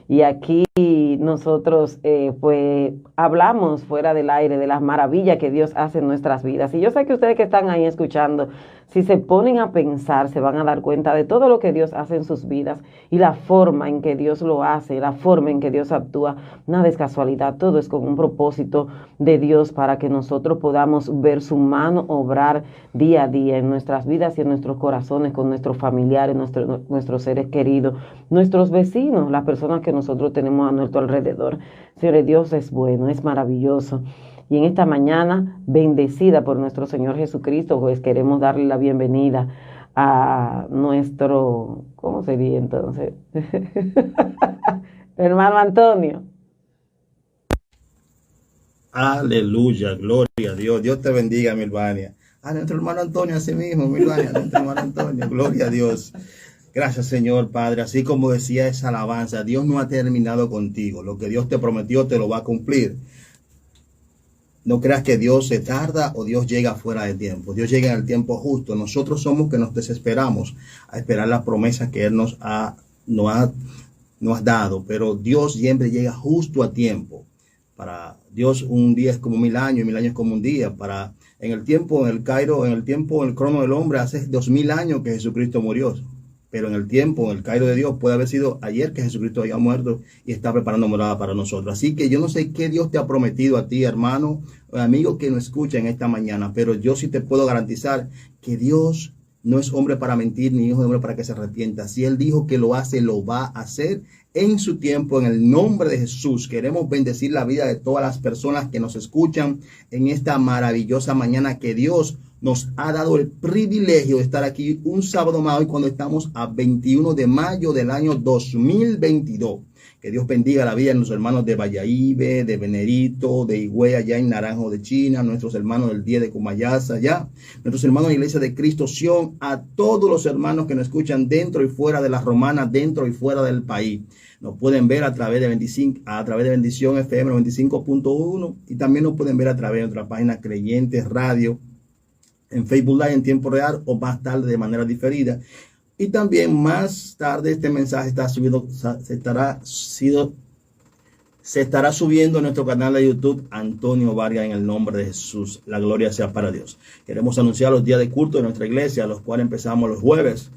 Y aquí nosotros pues hablamos fuera del aire de las maravillas que Dios hace en nuestras vidas. Y yo sé que ustedes que están ahí escuchando, si se ponen a pensar, se van a dar cuenta de todo lo que Dios hace en sus vidas y la forma en que Dios lo hace, la forma en que Dios actúa. Nada es casualidad, todo es con un propósito de Dios para que nosotros podamos ver su mano obrar día a día en nuestras vidas y en nuestros corazones, con nuestros familiares, nuestros seres queridos, nuestros vecinos, las personas que nosotros tenemos a nuestro alrededor. Señores, Dios es bueno, es maravilloso. Y en esta mañana, bendecida por nuestro Señor Jesucristo, pues queremos darle la bienvenida a nuestro, ¿cómo sería entonces? Hermano Antonio. Aleluya, gloria a Dios. Dios te bendiga, Milvania. A nuestro hermano Antonio, así mismo, Milvania, a nuestro hermano Antonio, gloria a Dios. Gracias, Señor Padre. Así como decía esa alabanza, Dios no ha terminado contigo. Lo que Dios te prometió te lo va a cumplir. No creas que Dios se tarda o Dios llega fuera de tiempo. Dios llega en el tiempo justo. Nosotros somos que nos desesperamos a esperar las promesas que Él nos ha dado. Pero Dios siempre llega justo a tiempo. Para Dios un día es como 1000 años y 1000 años es como un día. En el tiempo, en el crono del hombre, hace 2000 años que Jesucristo murió. Pero en el tiempo, en el Cairo de Dios, puede haber sido ayer que Jesucristo haya muerto y está preparando morada para nosotros. Así que yo no sé qué Dios te ha prometido a ti, hermano o amigo que nos escucha en esta mañana, pero yo sí te puedo garantizar que Dios no es hombre para mentir, ni hijo de hombre para que se arrepienta. Si Él dijo que lo hace, lo va a hacer en su tiempo, en el nombre de Jesús. Queremos bendecir la vida de todas las personas que nos escuchan en esta maravillosa mañana que Dios nos ha dado el privilegio de estar aquí un sábado más hoy cuando estamos a 21 de mayo del año 2022. Que Dios bendiga la vida de nuestros hermanos de Valladolid, de Venerito, de Higüey, allá en Naranjo de China, nuestros hermanos del 10 de Cumayasa, allá, nuestros hermanos de la Iglesia de Cristo Sion, a todos los hermanos que nos escuchan dentro y fuera de la Romana, dentro y fuera del país. Nos pueden ver a través de Bendición FM 95.1 y también nos pueden ver a través de nuestra página Creyentes Radio en Facebook Live en tiempo real o más tarde de manera diferida. Y también más tarde este mensaje se estará subiendo en nuestro canal de YouTube Antonio Vargas en el nombre de Jesús. La gloria sea para Dios. Queremos anunciar los días de culto de nuestra iglesia, los cuales empezamos los jueves.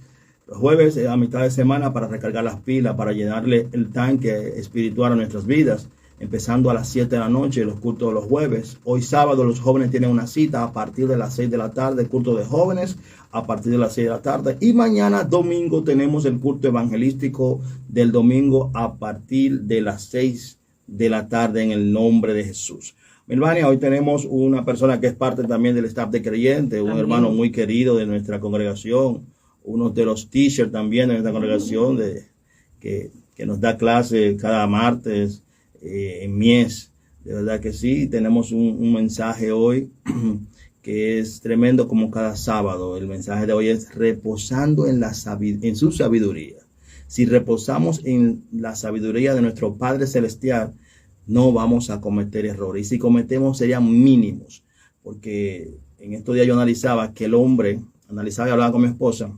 Los jueves a mitad de semana para recargar las pilas, para llenarle el tanque espiritual a nuestras vidas. Empezando a las 7 de la noche, los cultos de los jueves. Hoy sábado los jóvenes tienen una cita a partir de las 6 de la tarde, el culto de jóvenes a partir de las 6 de la tarde. Y mañana domingo tenemos el culto evangelístico del domingo a partir de las 6 de la tarde en el nombre de Jesús. Milvania, hoy tenemos una persona que es parte también del staff de creyentes, un hermano muy querido de nuestra congregación, uno de los teachers también de nuestra congregación que nos da clase cada martes. En Mies, de verdad que sí, tenemos un mensaje hoy que es tremendo como cada sábado. El mensaje de hoy es reposando en su sabiduría. Si reposamos en la sabiduría de nuestro Padre Celestial, no vamos a cometer errores. Y si cometemos serían mínimos, porque en estos días yo analizaba y hablaba con mi esposa,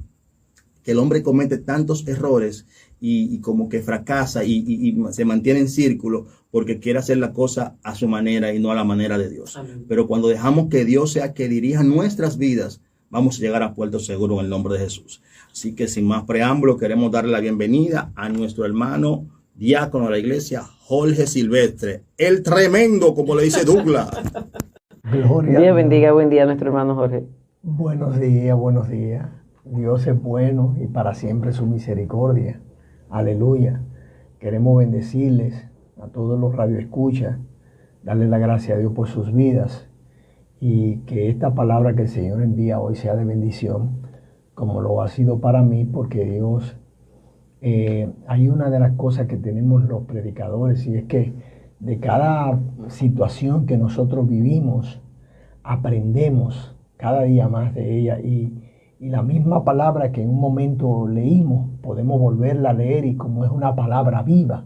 que el hombre comete tantos errores y como que fracasa y se mantiene en círculo porque quiere hacer la cosa a su manera y no a la manera de Dios. Amén. Pero cuando dejamos que Dios sea que dirija nuestras vidas, vamos a llegar a puerto seguro en el nombre de Jesús. Así que sin más preámbulo, queremos darle la bienvenida a nuestro hermano diácono de la iglesia, Jorge Silvestre, el tremendo, como le dice Douglas. Gloria. Dios bendiga, buen día a nuestro hermano Jorge. Buenos días, buenos días. Dios es bueno y para siempre su misericordia. Aleluya. Queremos bendecirles a todos los radioescuchas, darles la gracia a Dios por sus vidas y que esta palabra que el Señor envía hoy sea de bendición, como lo ha sido para mí, porque Dios, hay una de las cosas que tenemos los predicadores y es que de cada situación que nosotros vivimos, aprendemos cada día más de ella y la misma palabra que en un momento leímos, podemos volverla a leer y como es una palabra viva,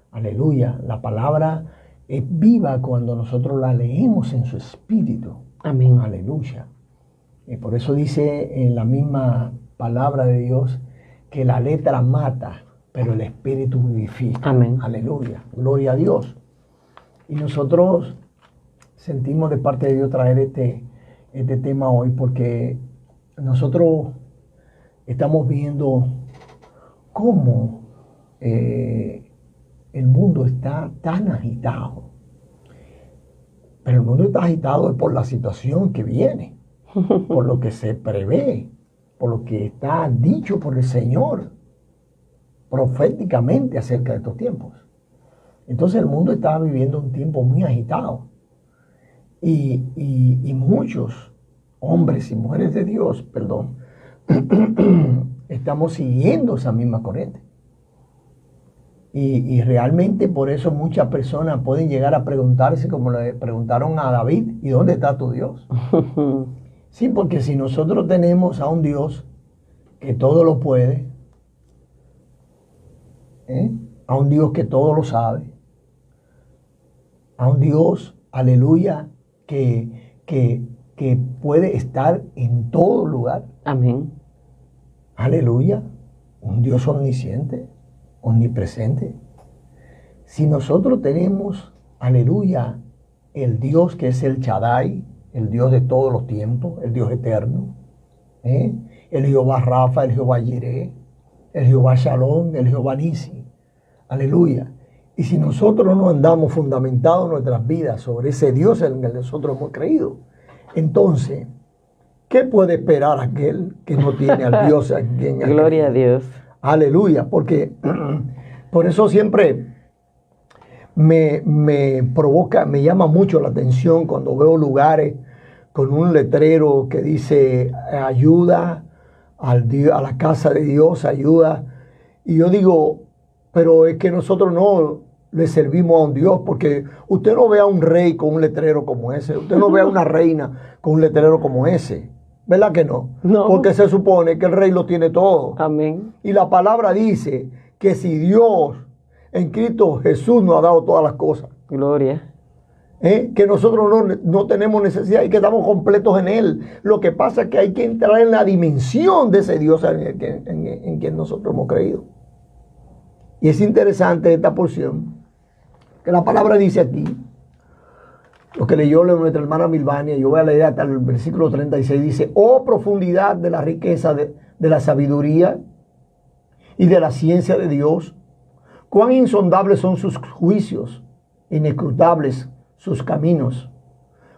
aleluya, la palabra es viva cuando nosotros la leemos en su espíritu, amén, aleluya. Y por eso dice en la misma palabra de Dios que la letra mata, pero el Espíritu vivifica. Amén. Aleluya. Gloria a Dios. Y nosotros sentimos de parte de Dios traer este tema hoy porque nosotros estamos viendo cómo el mundo está tan agitado. Pero el mundo está agitado por la situación que viene, por lo que se prevé, por lo que está dicho por el Señor proféticamente acerca de estos tiempos. Entonces el mundo está viviendo un tiempo muy agitado. Y muchos hombres y mujeres de Dios, perdón, estamos siguiendo esa misma corriente. Y realmente por eso muchas personas pueden llegar a preguntarse, como le preguntaron a David, ¿y dónde está tu Dios? Sí, porque si nosotros tenemos a un Dios que todo lo puede, a un Dios que todo lo sabe, a un Dios, aleluya, que puede estar en todo lugar. Amén. Aleluya. Un Dios omnisciente, omnipresente. Si nosotros tenemos, aleluya, el Dios que es el Shaddai, el Dios de todos los tiempos, el Dios eterno, el Jehová Rafa, el Jehová Jireh, el Jehová Shalom, el Jehová Nisi. Aleluya. Y si nosotros no andamos fundamentados nuestras vidas sobre ese Dios en el que nosotros hemos creído, entonces, ¿qué puede esperar aquel que no tiene al Dios en quien ha Gloria a creído? Dios. Aleluya, porque por eso siempre me provoca, me llama mucho la atención cuando veo lugares con un letrero que dice ayuda a la casa de Dios, ayuda. Y yo digo, pero es que nosotros no le servimos a un Dios, porque usted no ve a un rey con un letrero como ese, usted no ve a una reina con un letrero como ese, ¿verdad que no? No. Porque se supone que el rey lo tiene todo. Amén. Y la palabra dice que si Dios en Cristo Jesús nos ha dado todas las cosas, Gloria. que nosotros no tenemos necesidad y que estamos completos en Él. Lo que pasa es que hay que entrar en la dimensión de ese Dios en quien nosotros hemos creído. Y es interesante esta porción, que la palabra dice aquí, lo que leyó nuestra hermana Milvania, yo voy a leer hasta el versículo 36, dice, oh profundidad de la riqueza de la sabiduría y de la ciencia de Dios, cuán insondables son sus juicios, inescrutables sus caminos.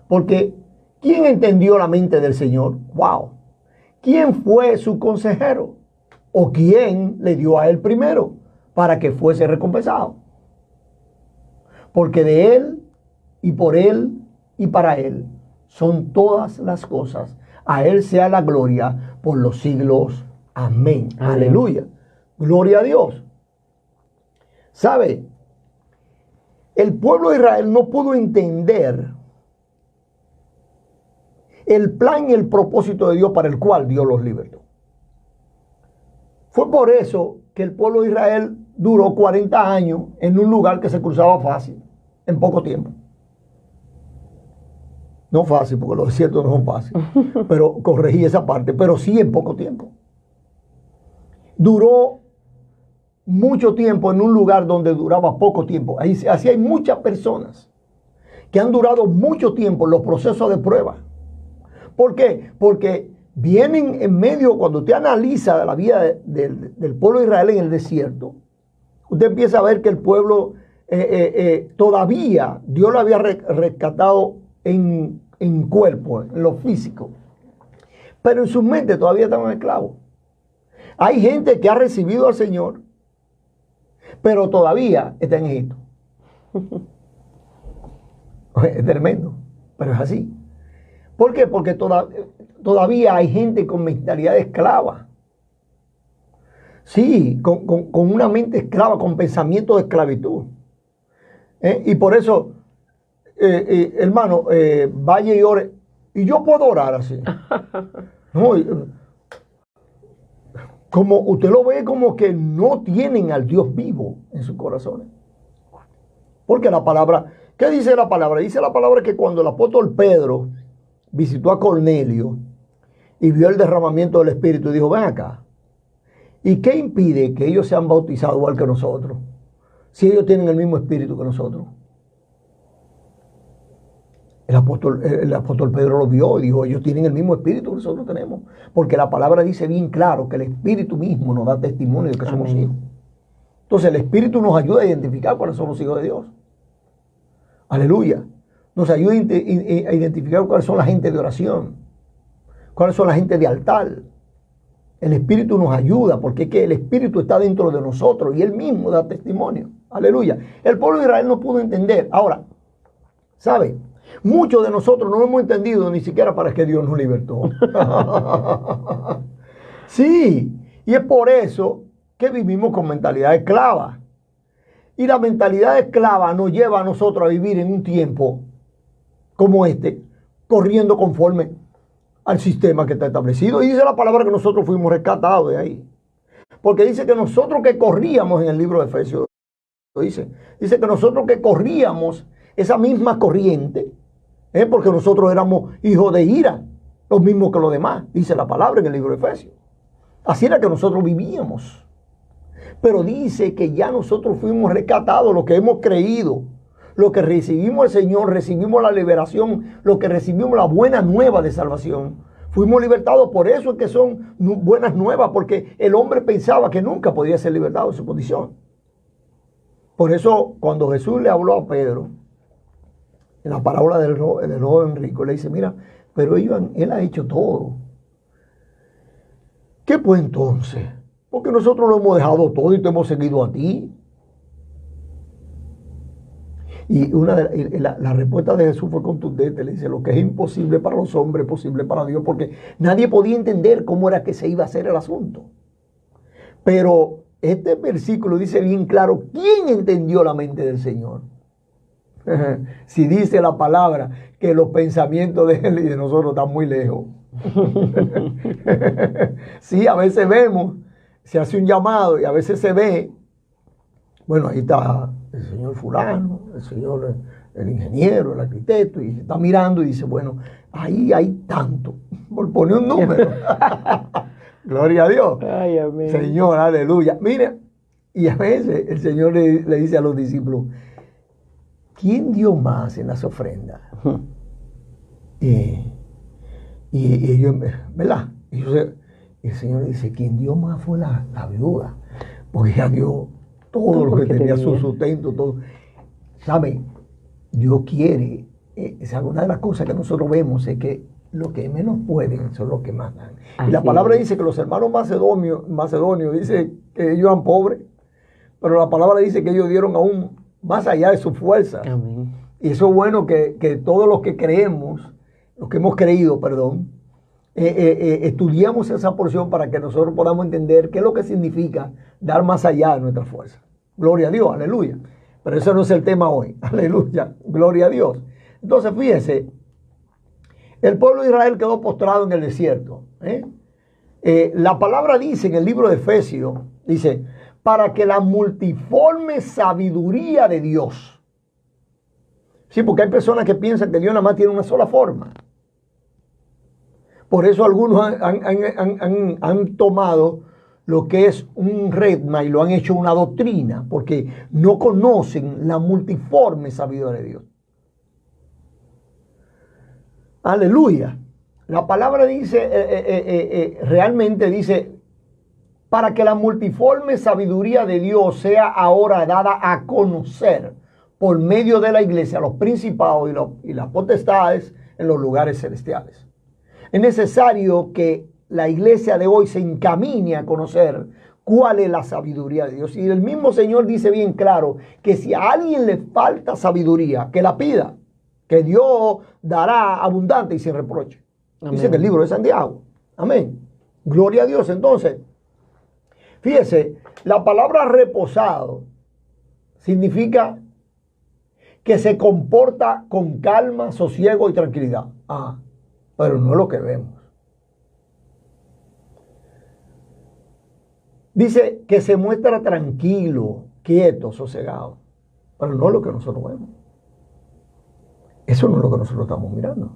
Porque, ¿quién entendió la mente del Señor? ¡Wow! ¿Quién fue su consejero? ¿O quién le dio a él primero para que fuese recompensado? Porque de Él y por Él y para Él son todas las cosas. A Él sea la gloria por los siglos. Amén. Amén. Aleluya. Gloria a Dios. ¿Sabe? El pueblo de Israel no pudo entender el plan y el propósito de Dios para el cual Dios los libertó. Fue por eso que el pueblo de Israel duró 40 años en un lugar que se cruzaba fácil, en poco tiempo. No fácil, porque los desiertos no son fáciles, pero corregí esa parte, pero sí en poco tiempo. Duró mucho tiempo en un lugar donde duraba poco tiempo. Así hay muchas personas que han durado mucho tiempo en los procesos de prueba. ¿Por qué? Porque vienen en medio, cuando usted analiza la vida del pueblo de Israel en el desierto, usted empieza a ver que el pueblo todavía Dios lo había rescatado en cuerpo, en lo físico, pero en su mente todavía estaban esclavos. Hay gente que ha recibido al Señor, pero todavía está en Egipto. Es tremendo, pero es así. ¿Por qué? Porque todavía hay gente con mentalidad de esclava. Sí, con una mente esclava, con pensamiento de esclavitud. Y por eso, hermano, vaya y ore. Y yo puedo orar así. No, como usted lo ve como que no tienen al Dios vivo en sus corazones. Porque la palabra, ¿qué dice la palabra? Dice la palabra que cuando el apóstol Pedro visitó a Cornelio y vio el derramamiento del Espíritu, dijo, ven acá, ¿Y qué impide que ellos sean bautizados igual que nosotros? Si ellos tienen el mismo espíritu que nosotros. El apóstol Pedro lo vio y dijo, ellos tienen el mismo espíritu que nosotros tenemos. Porque la palabra dice bien claro que el espíritu mismo nos da testimonio de que somos hijos. Entonces el espíritu nos ayuda a identificar cuáles somos hijos de Dios. Aleluya. Nos ayuda a identificar cuáles son la gente de oración, cuáles son la gente de altar. El espíritu nos ayuda porque es que el espíritu está dentro de nosotros y él mismo da testimonio. Aleluya. El pueblo de Israel no pudo entender. Ahora, ¿sabe? Muchos de nosotros no hemos entendido ni siquiera para qué Dios nos libertó. Sí, y es por eso que vivimos con mentalidad esclava. Y la mentalidad esclava nos lleva a nosotros a vivir en un tiempo como este, corriendo conforme al sistema que está establecido. Y dice la palabra que nosotros fuimos rescatados de ahí. Porque dice que nosotros que corríamos en el libro de Efesios, dice que nosotros que corríamos esa misma corriente, porque nosotros éramos hijos de ira, los mismos que los demás, dice la palabra en el libro de Efesios. Así era que nosotros vivíamos. Pero dice que ya nosotros fuimos rescatados, los que hemos creído, los que recibimos al Señor, recibimos la liberación, los que recibimos la buena nueva de salvación. Fuimos libertados, por eso es que son buenas nuevas, porque el hombre pensaba que nunca podía ser libertado de su condición. Por eso cuando Jesús le habló a Pedro, en la parábola del joven rico, le dice, mira, pero él ha hecho todo. ¿Qué pues entonces? Porque nosotros lo hemos dejado todo y te hemos seguido a ti. Y la respuesta de Jesús fue contundente. Le dice, lo que es imposible para los hombres es posible para Dios, porque nadie podía entender cómo era que se iba a hacer el asunto. Pero este versículo dice bien claro, ¿quién entendió la mente del Señor? Si dice la palabra que los pensamientos de Él y de nosotros están muy lejos. Sí, a veces vemos, se hace un llamado y a veces se ve, bueno, ahí está el señor fulano, el señor, el ingeniero, el arquitecto, y se está mirando y dice, bueno, ahí hay tanto, por poner un número. Gloria a Dios. Ay, amén. Señor, aleluya. Mira, y a veces el Señor le dice a los discípulos, ¿quién dio más en las ofrendas? Y ellos, ¿verdad? Y el Señor dice, quien dio más fue la viuda, porque ella dio todo lo que tenía, su sustento, todo. ¿Saben? Dios quiere, una de las cosas que nosotros vemos es que los que menos pueden son los que más dan. Y la palabra dice que los hermanos macedonios dice que ellos eran pobres, pero la palabra dice que ellos dieron aún más allá de su fuerza. Amén. Y eso es bueno que todos los que creemos, los que hemos creído, perdón, estudiamos esa porción para que nosotros podamos entender qué es lo que significa dar más allá de nuestra fuerza. Gloria a Dios, aleluya. Pero ese no es el tema hoy, aleluya, gloria a Dios. Entonces, fíjense, el pueblo de Israel quedó postrado en el desierto. La palabra dice en el libro de Efesios, dice, para que la multiforme sabiduría de Dios. Sí, porque hay personas que piensan que Dios nada más tiene una sola forma. Por eso algunos han tomado lo que es un redma y lo han hecho una doctrina, porque no conocen la multiforme sabiduría de Dios. Aleluya. La palabra dice, realmente dice, para que la multiforme sabiduría de Dios sea ahora dada a conocer por medio de la iglesia, los principados y las potestades en los lugares celestiales. Es necesario que la iglesia de hoy se encamine a conocer cuál es la sabiduría de Dios. Y el mismo Señor dice bien claro que si a alguien le falta sabiduría, que la pida, que Dios dará abundante y sin reproche. Amén. Dice que el libro de Santiago. Amén. Gloria a Dios. Entonces, fíjese, la palabra reposado significa que se comporta con calma, sosiego y tranquilidad. Pero no es lo que vemos. Dice que se muestra tranquilo, quieto, sosegado. Pero no es lo que nosotros vemos. Eso no es lo que nosotros estamos mirando.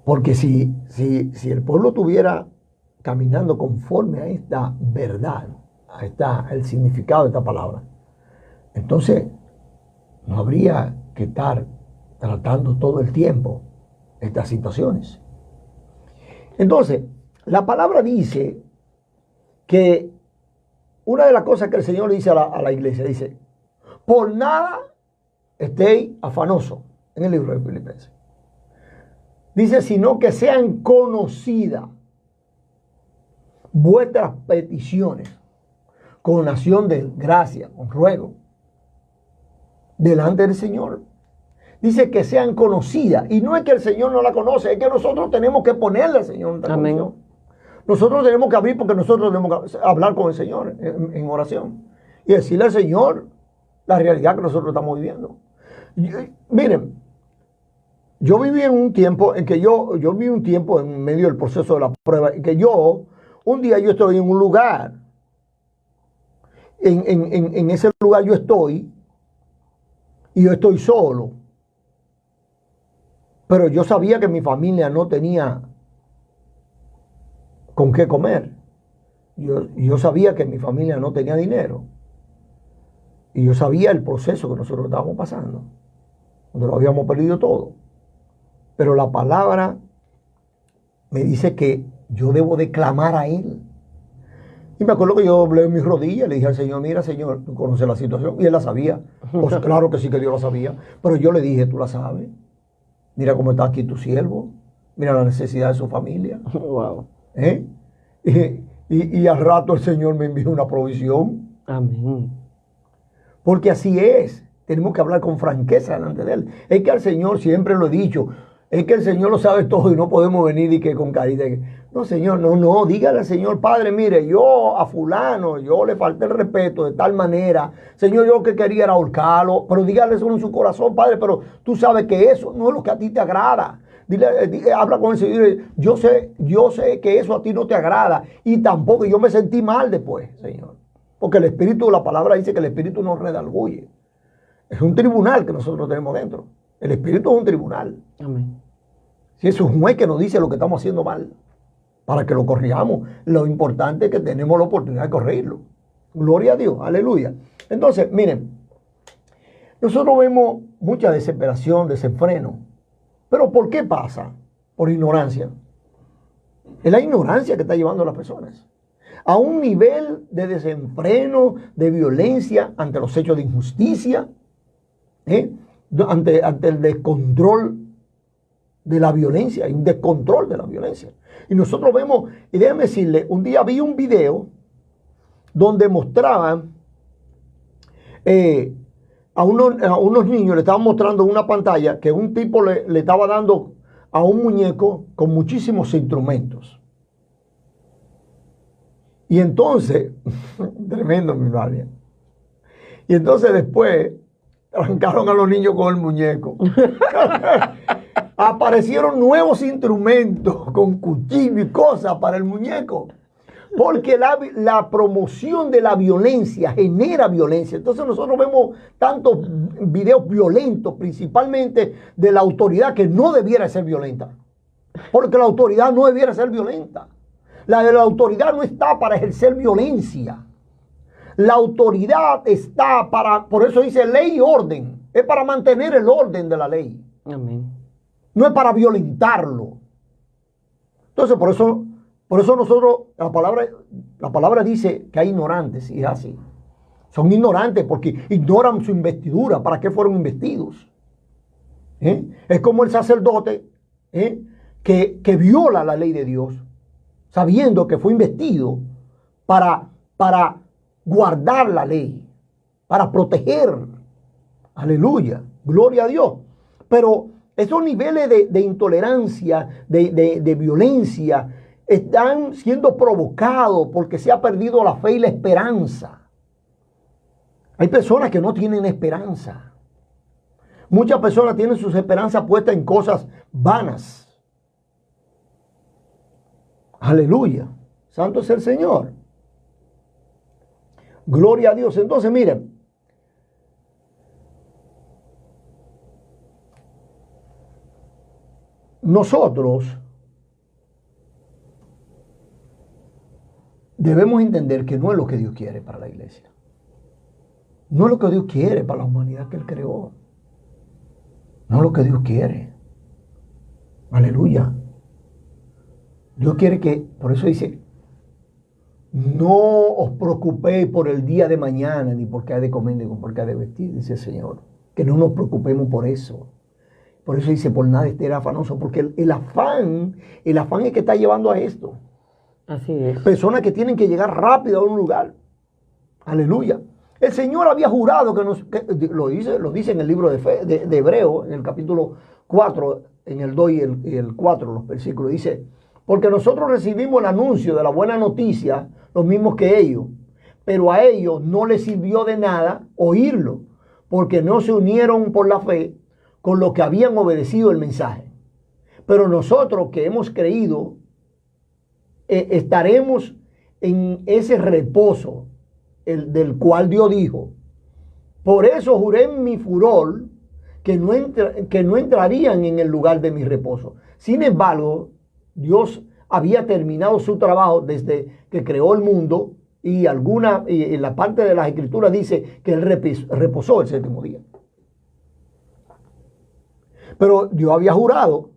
Porque si el pueblo tuviera caminando conforme a esta verdad, el significado de esta palabra, entonces no habría que estar tratando todo el tiempo estas situaciones. Entonces, la palabra dice que una de las cosas que el Señor dice a la iglesia, dice, por nada estéis afanosos, en el libro de Filipenses. Dice, sino que sean conocidas vuestras peticiones con acción de gracia, con ruego, delante del Señor. Dice que sean conocidas. Y no es que el Señor no la conoce, es que nosotros tenemos que ponerle al Señor nuestra condición. Nosotros tenemos que abrir porque nosotros tenemos que hablar con el Señor en oración. Y decirle al Señor la realidad que nosotros estamos viviendo. Miren, yo viví en un tiempo en que yo viví un tiempo en medio del proceso de la prueba, en que un día yo estoy en un lugar, en ese lugar yo estoy, y yo estoy solo, pero yo sabía que mi familia no tenía con qué comer. Yo sabía que mi familia no tenía dinero, y yo sabía el proceso que nosotros estábamos pasando, donde lo habíamos perdido todo. Pero la palabra me dice que yo debo de clamar a Él. Y me acuerdo que yo doblé en mis rodillas y le dije al Señor, mira Señor, tú conoces la situación. Y Él la sabía. Pues claro que sí que Dios la sabía. Pero yo le dije, tú la sabes. Mira cómo está aquí tu siervo. Mira la necesidad de su familia. Wow. Y al rato el Señor me envió una provisión. Amén. Porque así es. Tenemos que hablar con franqueza delante de Él. Es que al Señor, siempre lo he dicho, es que el Señor lo sabe todo y no podemos venir y que con carita. No, Señor, no, dígale al Señor, Padre, mire, yo a fulano, yo le falté el respeto de tal manera. Señor, yo lo que quería era ahorcarlo, pero dígale eso en su corazón, Padre, pero tú sabes que eso no es lo que a ti te agrada. Habla con el Señor, yo sé que eso a ti no te agrada y tampoco yo me sentí mal después, Señor. Porque el Espíritu, la palabra dice que el Espíritu nos redarguye. Es un tribunal que nosotros tenemos dentro. El Espíritu es un tribunal. Amén. Si es un juez que nos dice lo que estamos haciendo mal, para que lo corrijamos. Lo importante es que tenemos la oportunidad de corregirlo. Gloria a Dios, aleluya. Entonces, miren, nosotros vemos mucha desesperación, desenfreno. ¿Pero por qué pasa? Por ignorancia. Es la ignorancia que está llevando a las personas a un nivel de desenfreno, de violencia ante los hechos de injusticia, ante el descontrol de la violencia, hay un descontrol de la violencia. Y nosotros vemos, y déjame decirle, un día vi un video donde mostraban a unos niños, le estaban mostrando en una pantalla que un tipo le estaba dando a un muñeco con muchísimos instrumentos. Y entonces, tremendo mi madre. Y entonces después arrancaron a los niños con el muñeco. Aparecieron nuevos instrumentos con cuchillo y cosas para el muñeco. Porque la promoción de la violencia genera violencia. Entonces nosotros vemos tantos videos violentos, principalmente de la autoridad que no debiera ser violenta. Porque la autoridad no debiera ser violenta. La autoridad no está para ejercer violencia. La autoridad está por eso dice ley y orden. Es para mantener el orden de la ley. Amén. No es para violentarlo. Entonces, por eso nosotros, la palabra dice que hay ignorantes, y es así. Son ignorantes porque ignoran su investidura. ¿Para qué fueron investidos? Es como el sacerdote que viola la ley de Dios, sabiendo que fue investido para guardar la ley, para proteger. Aleluya, gloria a Dios. Pero esos niveles de intolerancia, de violencia, están siendo provocados porque se ha perdido la fe y la esperanza. Hay personas que no tienen esperanza. Muchas personas tienen sus esperanzas puestas en cosas vanas. Aleluya. Santo es el Señor. Gloria a Dios. Entonces, miren. Nosotros debemos entender que no es lo que Dios quiere para la iglesia. No es lo que Dios quiere para la humanidad que Él creó. No es lo que Dios quiere. Aleluya. Dios quiere que, por eso dice, no os preocupéis por el día de mañana, ni por qué ha de comer, ni por qué ha de vestir, dice el Señor. Que no nos preocupemos por eso. Por eso dice, por nada esté afanoso, porque el afán es que está llevando a esto. Así es. Personas que tienen que llegar rápido a un lugar. Aleluya. El Señor había jurado lo dice en el libro de Hebreo, en el capítulo 4, en el 2 y el 4, los versículos. Dice, porque nosotros recibimos el anuncio de la buena noticia, los mismos que ellos, pero a ellos no les sirvió de nada oírlo, porque no se unieron por la fe con los que habían obedecido el mensaje. Pero nosotros que hemos creído, estaremos en ese reposo del cual Dios dijo, por eso juré en mi furor que no entrarían en el lugar de mi reposo. Sin embargo, Dios había terminado su trabajo desde que creó el mundo y en la parte de las escrituras dice que Él reposó el séptimo día. Pero Dios había jurado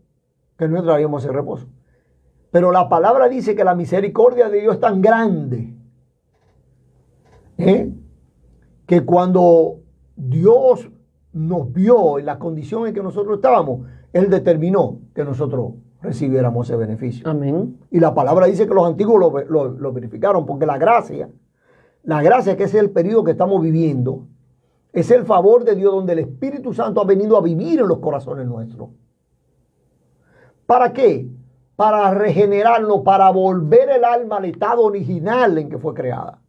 que no entraríamos en reposo. Pero la palabra dice que la misericordia de Dios es tan grande, que cuando Dios nos vio en la condición en que nosotros estábamos, Él determinó que nosotros recibiéramos ese beneficio. Amén. Y la palabra dice que los antiguos lo verificaron, porque la gracia que es el periodo que estamos viviendo, es el favor de Dios donde el Espíritu Santo ha venido a vivir en los corazones nuestros. ¿Para qué? Para regenerarnos, para volver el alma al estado original en que fue creada.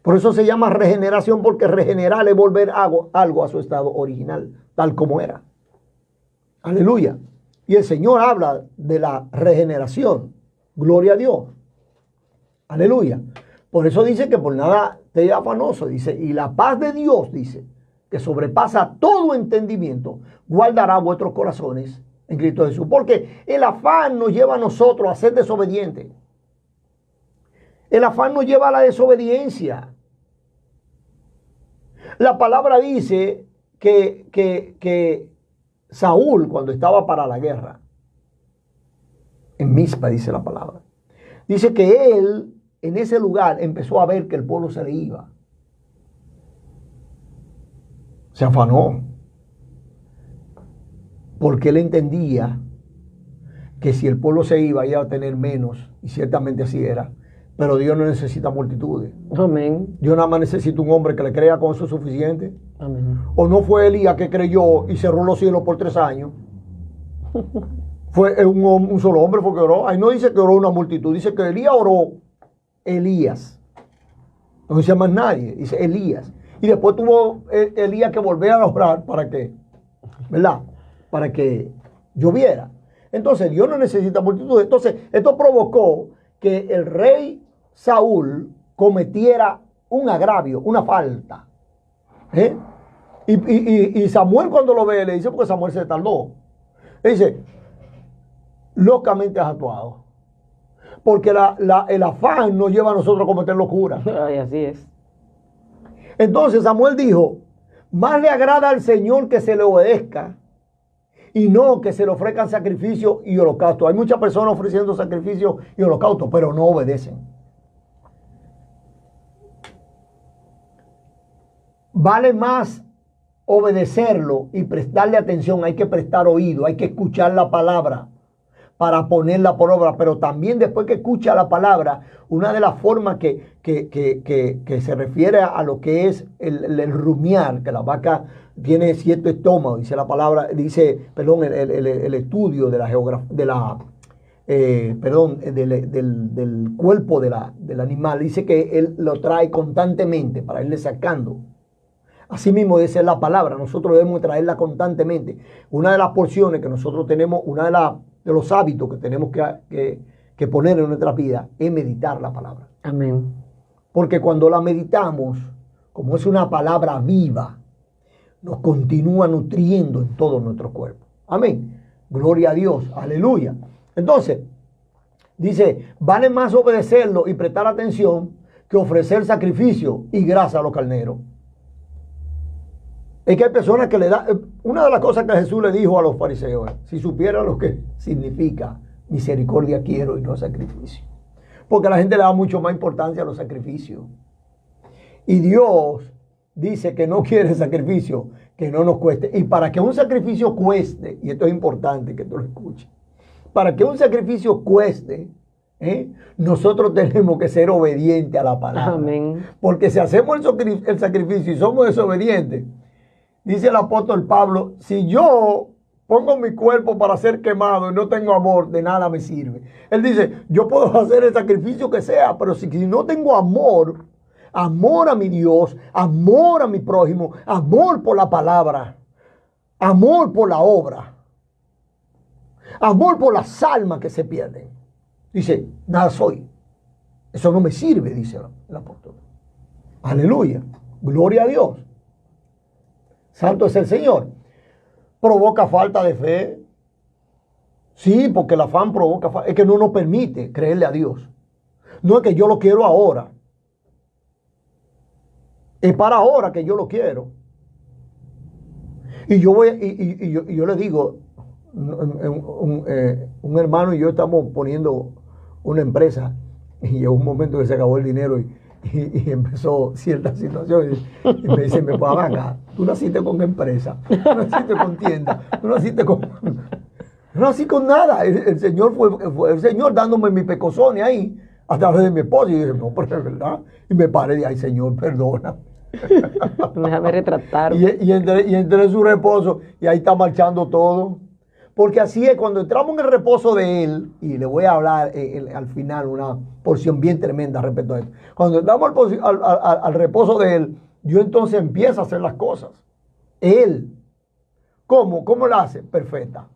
Por eso se llama regeneración, porque regenerar es volver algo a su estado original, tal como era. Aleluya. Y el Señor habla de la regeneración. Gloria a Dios. Aleluya. Por eso dice que por nada te afanoso, dice, y la paz de Dios, dice, que sobrepasa todo entendimiento, guardará vuestros corazones en Cristo Jesús. Porque el afán nos lleva a nosotros a ser desobedientes. El afán nos lleva a la desobediencia. La palabra dice que Saúl, cuando estaba para la guerra, en Mizpa dice la palabra, dice que él en ese lugar empezó a ver que el pueblo se le iba. Se afanó. Porque él entendía que si el pueblo se iba, iba a tener menos, y ciertamente así era. Pero Dios no necesita multitudes. Amén. Dios nada más necesita un hombre que le crea con eso suficiente. Amén. ¿O no fue Elías que creyó y cerró los cielos por 3 años? Fue un solo hombre fue que oró. Ahí no dice que oró una multitud, dice que Elías oró. Elías. No dice más nadie, dice Elías. Y después tuvo Elías que volver a orar para que, ¿verdad? Para que lloviera. Entonces Dios no necesita multitud. Entonces esto provocó que el rey Saúl cometiera un agravio, una falta. Y Samuel cuando lo ve le dice, porque Samuel se tardó. Le dice, locamente has actuado. Porque el afán nos lleva a nosotros a cometer locura. Ay, así es. Entonces Samuel dijo, más le agrada al Señor que se le obedezca y no que se le ofrezcan sacrificios y holocaustos. Hay muchas personas ofreciendo sacrificios y holocaustos, pero no obedecen. Vale más obedecerlo y prestarle atención. Hay que prestar oído, hay que escuchar la palabra para ponerla por obra. Pero también después que escucha la palabra, una de las formas que se refiere a lo que es el rumiar, que la vaca tiene cierto estómago, dice la palabra, dice, perdón, el estudio de la geografía, del cuerpo del animal, dice que él lo trae constantemente para irle sacando. Así mismo dice la palabra, nosotros debemos traerla constantemente. Una de las porciones que nosotros tenemos, de los hábitos que tenemos que poner en nuestra vida es meditar la palabra. Amén. Porque cuando la meditamos, como es una palabra viva, nos continúa nutriendo en todo nuestro cuerpo. Amén. Gloria a Dios. Aleluya. Entonces, Dice, vale más obedecerlo y prestar atención que ofrecer sacrificio y grasa a los carneros. Es que hay personas que le dan, una de las cosas que Jesús le dijo a los fariseos, si supieran lo que significa misericordia quiero y no sacrificio. Porque la gente le da mucho más importancia a los sacrificios. Y Dios dice que no quiere sacrificio que no nos cueste. Y para que un sacrificio cueste, y esto es importante que tú lo escuches, para que un sacrificio cueste, nosotros tenemos que ser obedientes a la palabra. Amén. Porque si hacemos el sacrificio y somos desobedientes, dice el apóstol Pablo, si yo pongo mi cuerpo para ser quemado y no tengo amor, de nada me sirve. Él dice, yo puedo hacer el sacrificio que sea, pero si no tengo amor, amor a mi Dios, amor a mi prójimo, amor por la palabra, amor por la obra, amor por las almas que se pierden. Dice, nada soy. Eso no me sirve, dice el apóstol. Aleluya. Gloria a Dios. Santo es el Señor. ¿Provoca falta de fe? Sí, porque el afán provoca falta. Es que no nos permite creerle a Dios. No es que yo lo quiero ahora. Es para ahora que yo lo quiero. Y yo yo le digo, un hermano y yo estamos poniendo una empresa y llegó un momento que se acabó el dinero y empezó ciertas situaciones y me dice, me puedo acá, tú naciste con empresa, tú naciste con tienda, tú naciste con... No nací con nada. El Señor fue el Señor dándome mi pecozón ahí a través de mi esposa. Y dije, no, pero es verdad. Y me paré de ahí, Señor, perdona. Déjame retratar. Y entré en su reposo y ahí está marchando todo. Porque así es, cuando entramos en el reposo de Él, y le voy a hablar al final una porción bien tremenda respecto a esto. Cuando entramos al reposo de Él, yo entonces empiezo a hacer las cosas. Él. ¿Cómo? ¿Cómo lo hace? Perfecta.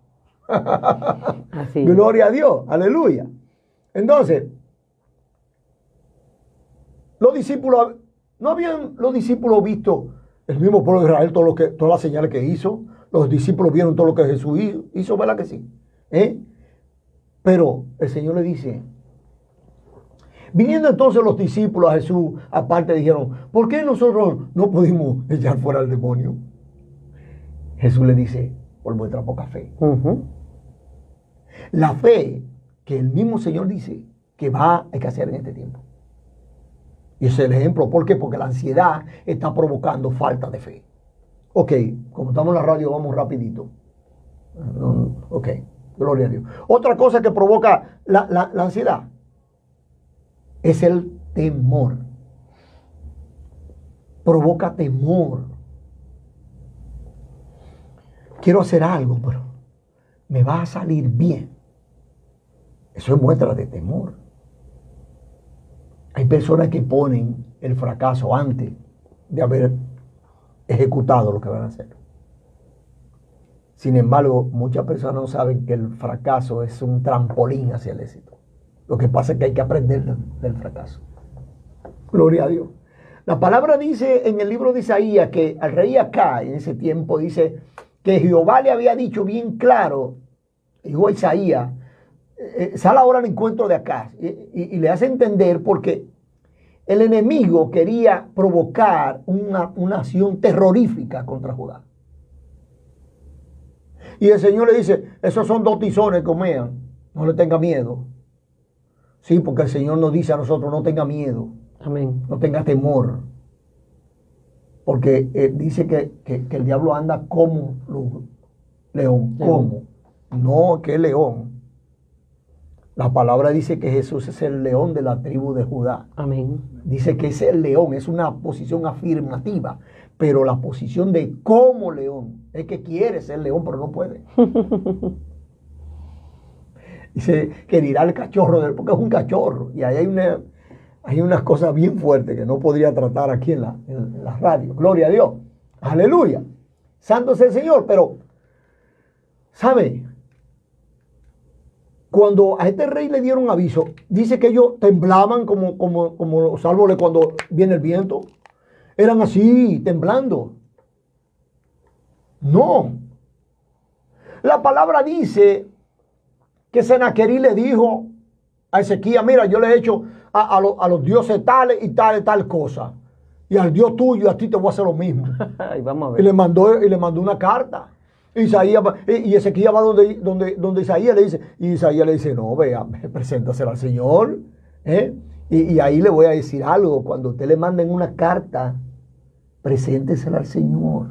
Así. Gloria a Dios. Aleluya. Entonces, los discípulos, ¿no habían los discípulos visto el mismo pueblo de Israel, todas las señales que hizo? Los discípulos vieron todo lo que Jesús hizo, ¿verdad que sí? Pero el Señor le dice, viniendo entonces los discípulos a Jesús, aparte dijeron, ¿por qué nosotros no pudimos echar fuera al demonio? Jesús le dice, por vuestra poca fe. La fe que el mismo Señor dice que va a escasear en este tiempo. Y ese es el ejemplo. ¿Por qué? Porque la ansiedad está provocando falta de fe. Ok, como estamos en la radio, vamos rapidito. Ok, gloria a Dios. Otra cosa que provoca la ansiedad es el temor. Provoca temor. Quiero hacer algo, pero me va a salir bien. Eso es muestra de temor. Hay personas que ponen el fracaso antes de haber ejecutado lo que van a hacer. Sin embargo, muchas personas no saben que el fracaso es un trampolín hacia el éxito. Lo que pasa es que hay que aprender del fracaso. Gloria a Dios. La palabra dice en el libro de Isaías que al rey Acá en ese tiempo dice que Jehová le había dicho bien claro, dijo Isaías, sale ahora al encuentro de Acá y le hace entender porque el enemigo quería provocar una acción terrorífica contra Judá. Y el Señor le dice, esos son 2 tizones que comean, no le tenga miedo. Sí, porque el Señor nos dice a nosotros, no tenga miedo. Amén. No tenga temor. Porque dice que el diablo anda como león. ¿Cómo? No, que león. La palabra dice que Jesús es el león de la tribu de Judá. Amén. Dice que es el león, es una posición afirmativa, pero la posición de como león es que quiere ser león, pero no puede. Dice que dirá el cachorro, porque es un cachorro. Y ahí hay unas cosas bien fuertes que no podría tratar aquí en la radio. Gloria a Dios. Aleluya. Santo es el Señor. Pero, ¿sabe? Cuando a este rey le dieron aviso, dice que ellos temblaban como los árboles cuando viene el viento. Eran así, temblando. No. La palabra dice que Senaquerí le dijo a Ezequías, mira, yo le he hecho a los dioses tales y tal cosa. Y al Dios tuyo, a ti te voy a hacer lo mismo. Ay, vamos a ver. Y le mandó una carta. Y Ezequías va donde Isaías le dice, y Isaías le dice, no, vea, preséntasela al Señor. Y ahí le voy a decir algo, cuando usted le manden una carta, preséntesela al Señor.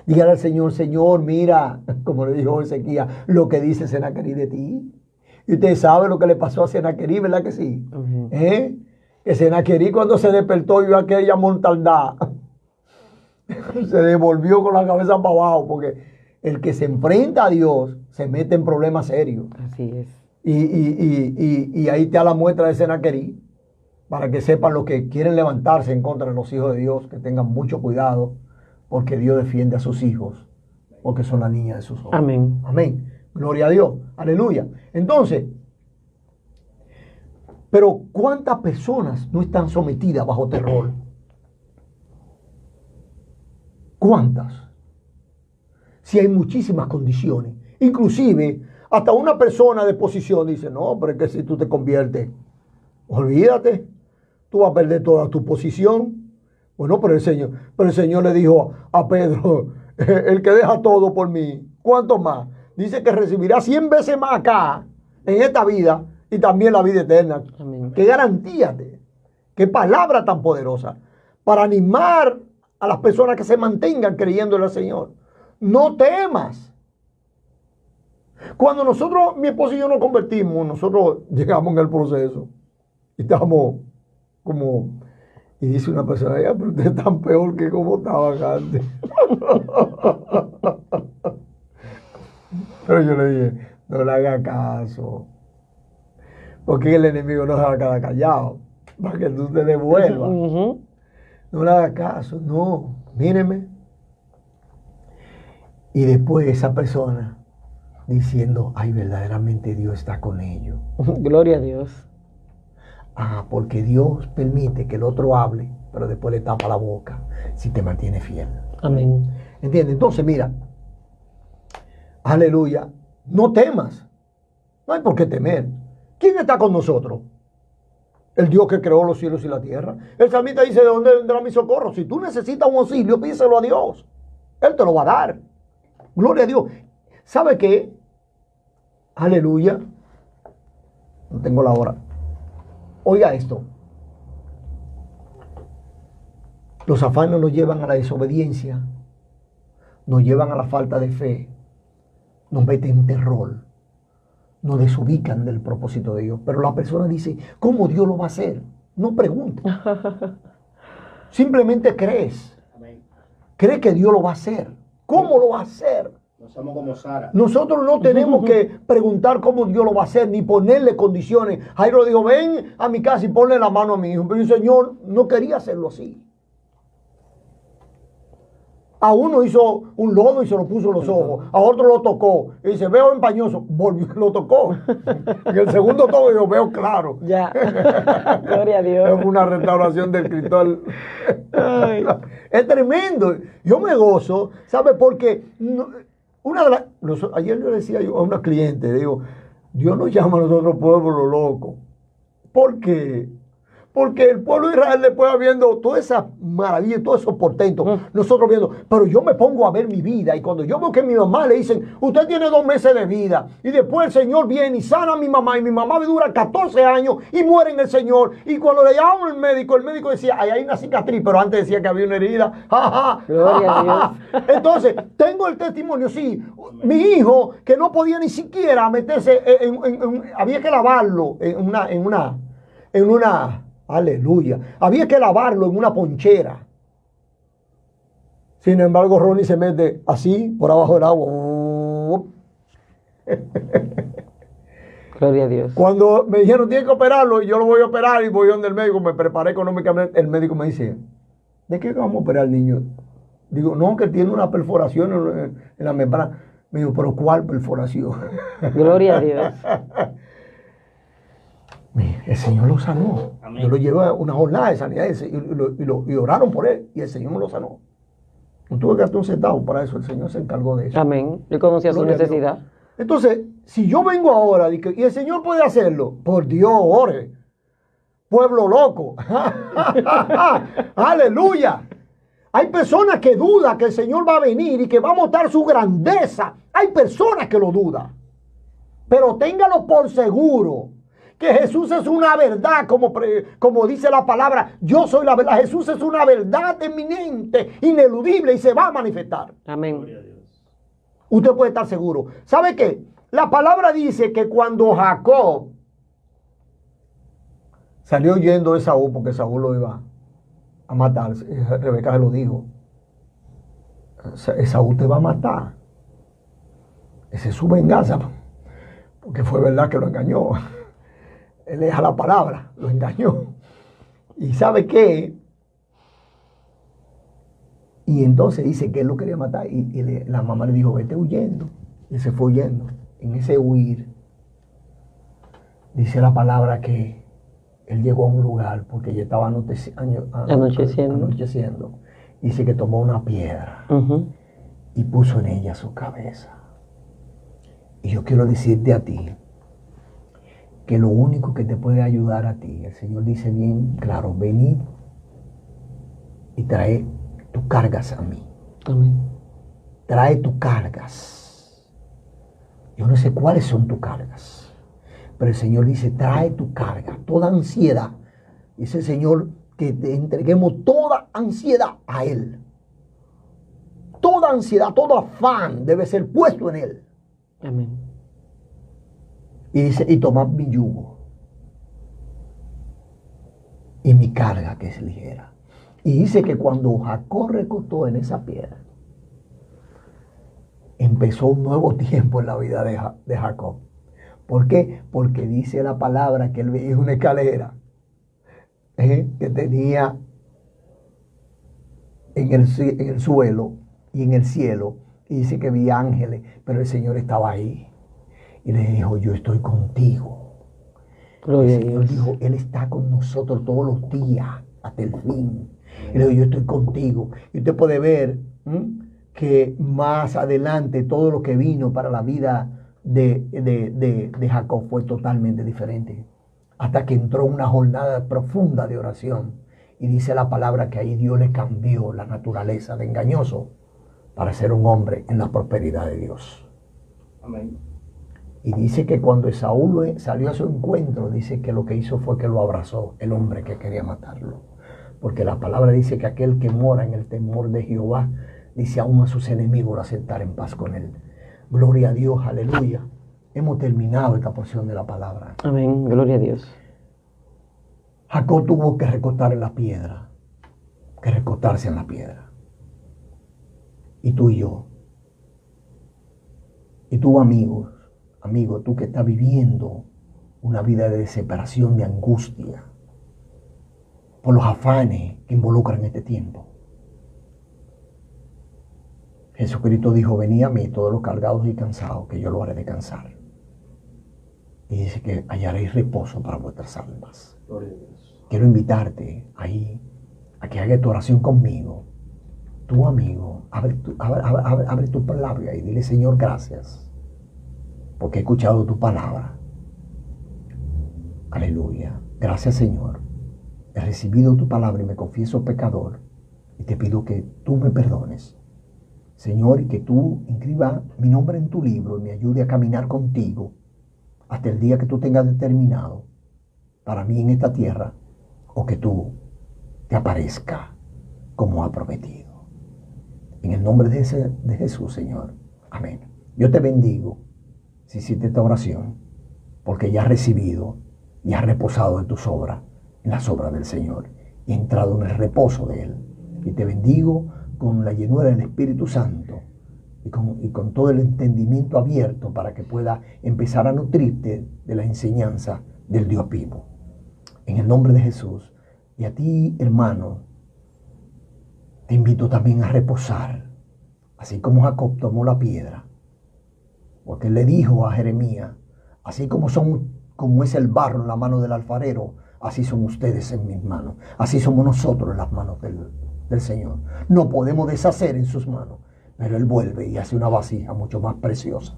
Dígale al Señor, Señor, mira, como le dijo Ezequías, lo que dice Senaquerib de ti. Y usted sabe lo que le pasó a Senaquerib, ¿verdad que sí? Que Senaquerib cuando se despertó y vio aquella mortandad, se devolvió con la cabeza para abajo, porque el que se enfrenta a Dios se mete en problemas serios. Así es. Y ahí está la muestra de Senaquerib, para que sepan los que quieren levantarse en contra de los hijos de Dios, que tengan mucho cuidado, porque Dios defiende a sus hijos, porque son la niña de sus ojos. Amén. Amén. Gloria a Dios. Aleluya. Entonces, pero ¿cuántas personas no están sometidas bajo terror? ¿Cuántas? Si hay muchísimas condiciones. Inclusive, hasta una persona de posición dice, no, pero es que si tú te conviertes, olvídate, tú vas a perder toda tu posición. Bueno, pero el Señor le dijo a Pedro, el que deja todo por mí, ¿cuánto más? Dice que recibirá 100 veces más acá, en esta vida, y también la vida eterna. Amén. Qué garantía, qué palabra tan poderosa, para animar a las personas que se mantengan creyendo en el Señor. No temas. Cuando nosotros, mi esposo y yo nos convertimos, nosotros llegamos en el proceso y estábamos como... Y dice una persona, ya, pero usted es tan peor que como estaba antes. Pero yo le dije, no le haga caso. Porque el enemigo no se va a quedar callado. Para que tú te devuelvas. No le haga caso, no. Míreme. Y después esa persona diciendo, ay, verdaderamente Dios está con ellos. Gloria a Dios. Ah, porque Dios permite que el otro hable, pero después le tapa la boca si te mantiene fiel. Amén. ¿Entiendes? Entonces, mira, aleluya, no temas. No hay por qué temer. ¿Quién está con nosotros? El Dios que creó los cielos y la tierra. El salmista dice, ¿de dónde vendrá mi socorro? Si tú necesitas un auxilio, pídeselo a Dios. Él te lo va a dar. Gloria a Dios. ¿Sabe qué? Aleluya. No tengo la hora. Oiga esto. Los afanes nos llevan a la desobediencia, nos llevan a la falta de fe, nos meten en terror, nos desubican del propósito de Dios. Pero la persona dice, ¿cómo Dios lo va a hacer? No pregunte. Simplemente crees. Cree que Dios lo va a hacer. ¿Cómo lo va a hacer? No somos como Sara. Nosotros no tenemos que preguntar cómo Dios lo va a hacer, ni ponerle condiciones. Jairo dijo, ven a mi casa y ponle la mano a mi hijo. Pero el Señor no quería hacerlo así. A uno hizo un lodo y se lo puso en los ojos. A otro lo tocó. Y dice, veo empañoso. Volvió, lo tocó. Y el segundo toque yo veo claro. Ya. Gloria a Dios. Es una restauración del cristal. Es tremendo. Yo me gozo, ¿sabe? Porque... ayer yo decía a una cliente, digo, Dios nos llama a nosotros pueblo loco. ¿Por qué? Porque el pueblo de Israel después viendo todas esas maravillas, todos esos portentos, nosotros viendo, pero yo me pongo a ver mi vida y cuando yo veo que mi mamá le dicen, usted tiene 2 meses de vida y después el Señor viene y sana a mi mamá y mi mamá dura 14 años y muere en el Señor y cuando le llaman al médico, el médico decía, ahí hay una cicatriz, pero antes decía que había una herida. Gloria a Dios. Entonces, tengo el testimonio, sí, mi hijo que no podía ni siquiera meterse había que lavarlo en una aleluya. Había que lavarlo en una ponchera. Sin embargo, Ronnie se mete así por abajo del agua. Gloria a Dios. Cuando me dijeron tiene que operarlo, y yo lo voy a operar y voy donde el médico, me preparé económicamente. El médico me dice, ¿de qué vamos a operar al niño? Digo, no, que tiene una perforación en la membrana. Me dijo, ¿pero cuál perforación? Gloria a Dios. El Señor lo sanó. Amén. Yo lo llevé a una jornada de sanidad y oraron por él y el Señor me lo sanó. No tuve que gastar un centavo para eso, el Señor se encargó de eso. Amén. Él conocía su Gloria a Dios. necesidad. Entonces, si yo vengo ahora y el Señor puede hacerlo, por Dios, ore. Pueblo loco. Aleluya. Hay personas que dudan que el Señor va a venir y que va a mostrar su grandeza. Hay personas que lo dudan. Pero téngalo por seguro que Jesús es una verdad, como dice la palabra. Yo soy la verdad. Jesús es una verdad eminente, ineludible y se va a manifestar. Amén. Usted puede estar seguro. ¿Sabe qué? La palabra dice que cuando Jacob salió huyendo de Saúl, porque Saúl lo iba a matar, Rebeca se lo dijo, Saúl te va a matar. Esa es su venganza, porque fue verdad que lo engañó. Él deja la palabra, lo engañó. ¿Y sabe qué? Y entonces dice que él lo quería matar y la mamá le dijo, vete huyendo. Y se fue huyendo. En ese huir, dice la palabra que él llegó a un lugar porque ya estaba anocheciendo. Dice que tomó una piedra y puso en ella su cabeza. Y yo quiero decirte a ti que lo único que te puede ayudar a ti, el Señor dice bien claro, venid y trae tus cargas a mí. Amén. Trae tus cargas. Yo no sé cuáles son tus cargas, pero el Señor dice, trae tu carga, toda ansiedad. Dice el Señor que te entreguemos toda ansiedad a Él. Toda ansiedad, todo afán debe ser puesto en Él. Amén. Y dice, y tomad mi yugo y mi carga que es ligera. Y dice que cuando Jacob recostó en esa piedra, empezó un nuevo tiempo en la vida de Jacob. ¿Por qué? Porque dice la palabra que él veía una escalera que tenía en el suelo y en el cielo. Y dice que vi ángeles, pero el Señor estaba ahí. Y le dijo, yo estoy contigo. Gloria El a Señor Dios. dijo, Él está con nosotros todos los días, hasta el fin. Y le dijo, yo estoy contigo. Y usted puede ver que más adelante todo lo que vino para la vida de Jacob fue totalmente diferente. Hasta que entró una jornada profunda de oración. Y dice la palabra que ahí Dios le cambió la naturaleza de engañoso para ser un hombre en la prosperidad de Dios. Amén. Y dice que cuando Esaú salió a su encuentro, dice que lo que hizo fue que lo abrazó el hombre que quería matarlo. Porque la palabra dice que aquel que mora en el temor de Jehová, dice aún a sus enemigos lo aceptar en paz con él. Gloria a Dios, aleluya. Hemos terminado esta porción de la palabra. Amén. Gloria a Dios. Jacob tuvo que recostar en la piedra, que recostarse en la piedra. Y tú y yo. Y tú, amigo, tú que estás viviendo una vida de desesperación, de angustia, por los afanes que involucran este tiempo. Jesucristo dijo, venid a mí todos los cargados y cansados, que yo lo haré descansar. Y dice que hallaréis reposo para vuestras almas. Quiero invitarte ahí a que hagas tu oración conmigo. Tu amigo, abre tu palabra y dile, Señor, gracias, porque he escuchado tu palabra. Aleluya. Gracias, Señor. He recibido tu palabra y me confieso pecador. Y te pido que tú me perdones, Señor, y que tú inscribas mi nombre en tu libro y me ayude a caminar contigo hasta el día que tú tengas determinado para mí en esta tierra, o que tú te aparezca como ha prometido. En el nombre de Jesús, Señor. Amén. Yo te bendigo si hiciste esta oración, porque ya has recibido y has reposado en tus obras, en las obras del Señor, y he entrado en el reposo de Él. Y te bendigo con la llenura del Espíritu Santo y con todo el entendimiento abierto para que pueda empezar a nutrirte de la enseñanza del Dios vivo. En el nombre de Jesús. Y a ti, hermano, te invito también a reposar, así como Jacob tomó la piedra, porque él le dijo a Jeremías, así como es el barro en la mano del alfarero, así son ustedes en mis manos, así somos nosotros en las manos del Señor. No podemos deshacer en sus manos, pero Él vuelve y hace una vasija mucho más preciosa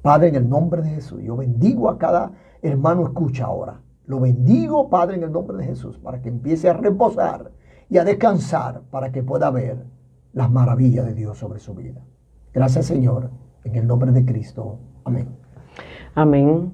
Padre, en el nombre de Jesús, yo bendigo a cada hermano escucha ahora. Lo bendigo, Padre, en el nombre de Jesús, para que empiece a reposar y a descansar, para que pueda ver las maravillas de Dios sobre su vida. Gracias, Señor, en el nombre de Cristo. Amén. Amén.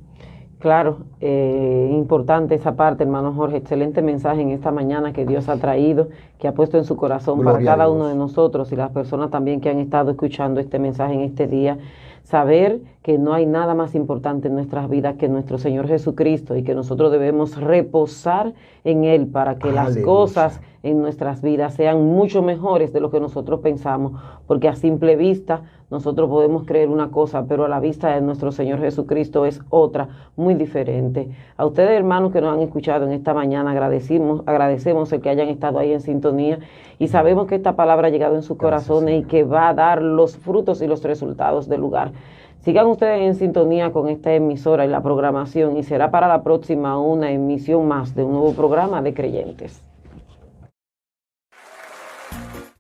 Claro, importante esa parte, hermano Jorge. Excelente mensaje en esta mañana que Dios ha traído, que ha puesto en su corazón para cada uno de nosotros y las personas también que han estado escuchando este mensaje en este día. Saber que no hay nada más importante en nuestras vidas que nuestro Señor Jesucristo y que nosotros debemos reposar en Él para que las cosas en nuestras vidas sean mucho mejores de lo que nosotros pensamos, porque a simple vista nosotros podemos creer una cosa, pero a la vista de nuestro Señor Jesucristo es otra, muy diferente. A ustedes, hermanos, que nos han escuchado en esta mañana, agradecemos el que hayan estado ahí en sintonía y sabemos que esta palabra ha llegado en sus corazones y que va a dar los frutos y los resultados del lugar. Sigan ustedes en sintonía con esta emisora y la programación, y será para la próxima una emisión más de un nuevo programa de Creyentes.